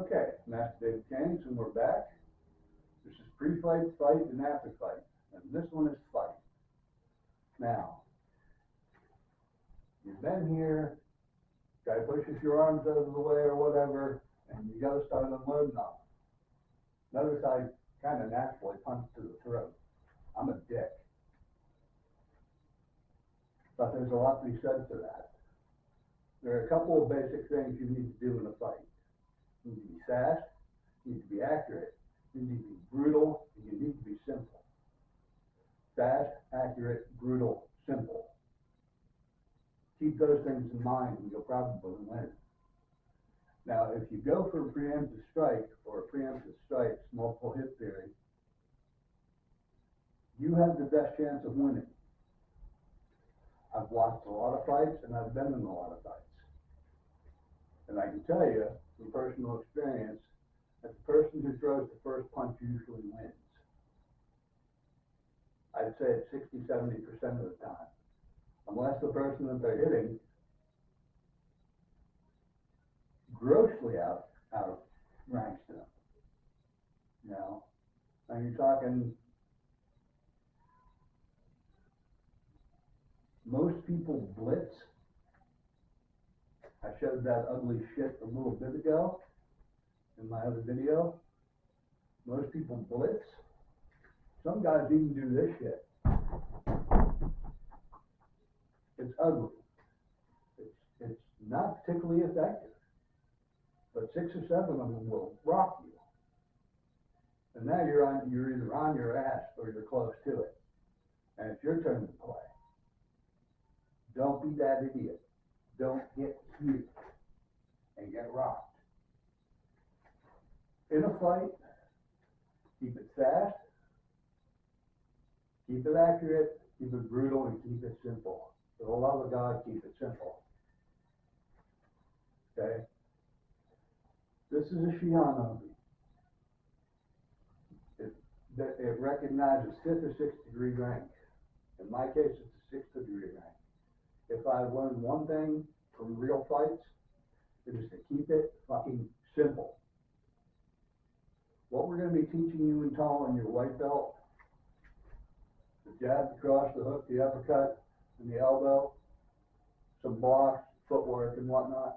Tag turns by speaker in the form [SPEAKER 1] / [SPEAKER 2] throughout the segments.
[SPEAKER 1] Okay, Master David James, and we're back. This is pre-fight, fight, and after fight. And this one is fight. Now, you've been here, guy pushes your arms out of the way or whatever, and you gotta start unloading them. Notice I kind of naturally punch to the throat. I'm a dick. But there's a lot to be said for that. There are a couple of basic things you need to do in a fight. You need to be fast, you need to be accurate, you need to be brutal, and you need to be simple. Fast, accurate, brutal, simple. Keep those things in mind and you'll probably win. Now, if you go for a preemptive strike or a preemptive strikes, multiple hit theory, you have the best chance of winning. I've watched a lot of fights and I've been in a lot of fights. And I can tell you from personal experience that the person who throws the first punch usually wins. I'd say it's 60–70% of the time. Unless the person that they're hitting grossly outranks them. You know, and you're talking, most people blitz. I showed that ugly shit a little bit ago in my other video. Most people blitz. Some guys even do this shit. It's ugly. It's not particularly effective. But 6 or 7 of them will rock you. And now you're either on your ass or you're close to it. And it's your turn to play. Don't be that idiot. Don't get cute and get rocked. In a fight, keep it fast, keep it accurate, keep it brutal, and keep it simple. For the love of God, keep it simple. Okay? This is a Shiano. It recognizes 5th or 6th degree rank. In my case, it's a 6th degree rank. If I've learned one thing from real fights, it is to keep it fucking simple. What we're going to be teaching you in Tall in your white belt, the jab, the cross, the hook, the uppercut, and the elbow, some blocks, footwork, and whatnot,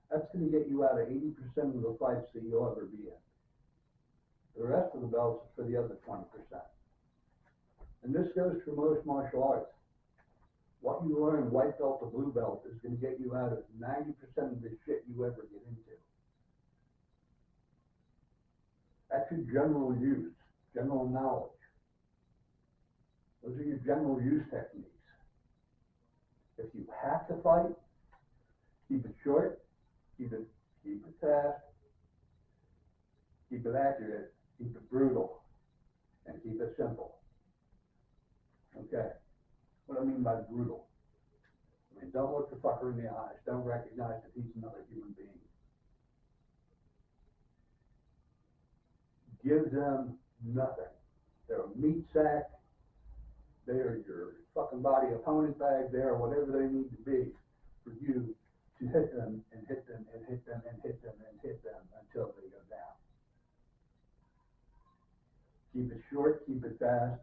[SPEAKER 1] that's going to get you out of 80% of the fights that you'll ever be in. The rest of the belts are for the other 20%. And this goes for most martial arts. What you learn white belt to blue belt is going to get you out of 90% of the shit you ever get into. That's your general use, general knowledge. Those are your general use techniques. If you have to fight, keep it short, keep it fast, keep it accurate, keep it brutal, and keep it simple. Okay. What I mean by brutal? I mean, don't look the fucker in the eyes. Don't recognize that he's another human being. Give them nothing. They're a meat sack. They are your fucking body opponent bag. They are whatever they need to be for you to hit them and hit them and hit them and hit them and hit them until they go down. Keep it short, keep it fast.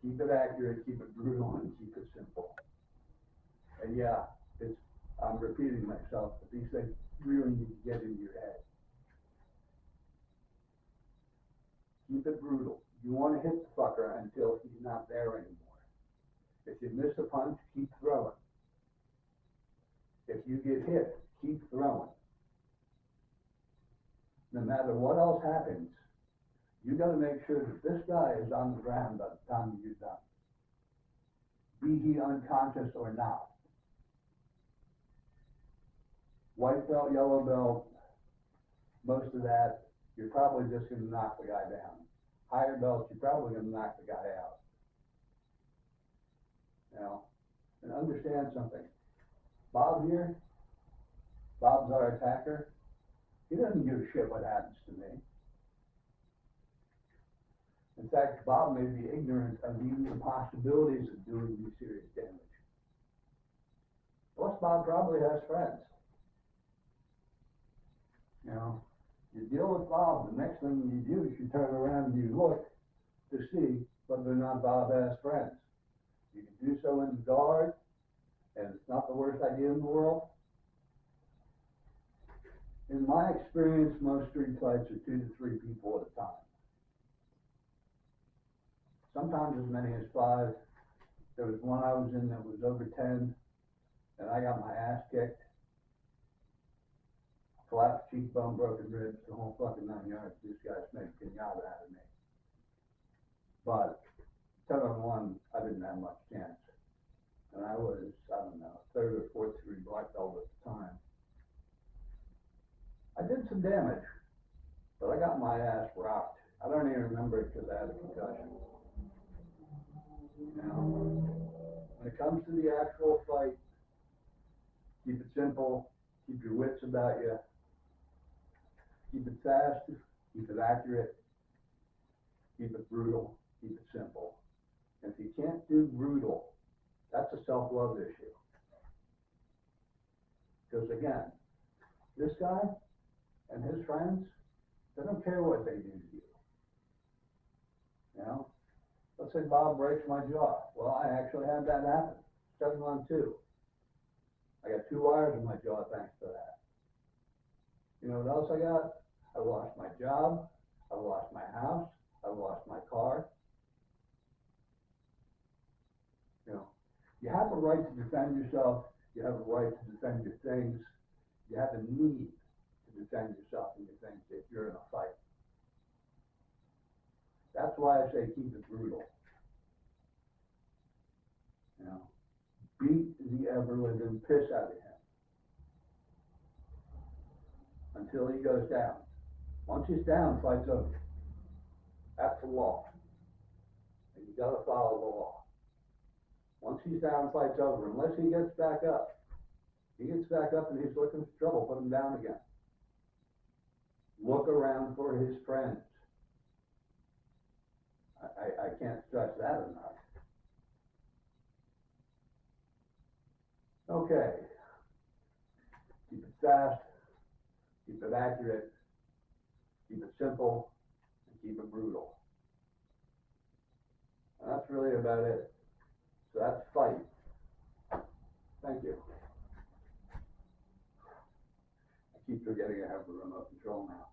[SPEAKER 1] Keep it accurate, keep it brutal, and keep it simple. And yeah, I'm repeating myself, but these things really need to get into your head. Keep it brutal. You want to hit the fucker until he's not there anymore. If you miss a punch, keep throwing. If you get hit, keep throwing. No matter what else happens, you got to make sure that this guy is on the ground by the time you're done. Be he unconscious or not. White belt, yellow belt, most of that, you're probably just going to knock the guy down. Higher belts, you're probably going to knock the guy out. You know, and understand something. Bob here, Bob's our attacker. He doesn't give a shit what happens to me. In fact, Bob may be ignorant of even the possibilities of doing me serious damage. Plus, Bob probably has friends. You know, you deal with Bob, the next thing you do is you turn around and you look to see whether or not Bob has friends. You can do so in the guard, and it's not the worst idea in the world. In my experience, most street fights are 2 to 3 people at a time. Sometimes as many as 5. There was one I was in that was over 10, and I got my ass kicked. Collapsed cheekbone, broken ribs, the whole fucking 9 yards. These guys made a pinata out of me. But 10-on-1, I didn't have much chance. And I was, I don't know, 3rd or 4th degree black belt at the time. I did some damage, but I got my ass rocked. I don't even remember it because I had a concussion. You know, when it comes to the actual fight, keep it simple, keep your wits about you, keep it fast, keep it accurate, keep it brutal, keep it simple. And if you can't do brutal, that's a self-love issue. Because again, this guy and his friends, they don't care what they do to you. You know? Let's say Bob breaks my jaw. Well, I actually had that happen. 7-on-2. I got 2 wires in my jaw thanks to that. You know what else I got? I lost my job. I lost my house. I lost my car. You know, you have a right to defend yourself. You have a right to defend your things. You have a need to defend yourself and your things if you're in a fight. That's why I say keep it brutal. You know, beat the ever-living piss out of him until he goes down. Once he's down, fight's over. That's the law. And you gotta follow the law. Once he's down, fight's over. Unless he gets back up. He gets back up and he's looking for trouble, put him down again. Look around for his friends. I can't stress that enough. Okay. Keep it fast, keep it accurate, keep it simple, and keep it brutal. And that's really about it. So that's fight. Thank you. I keep forgetting I have the remote control now.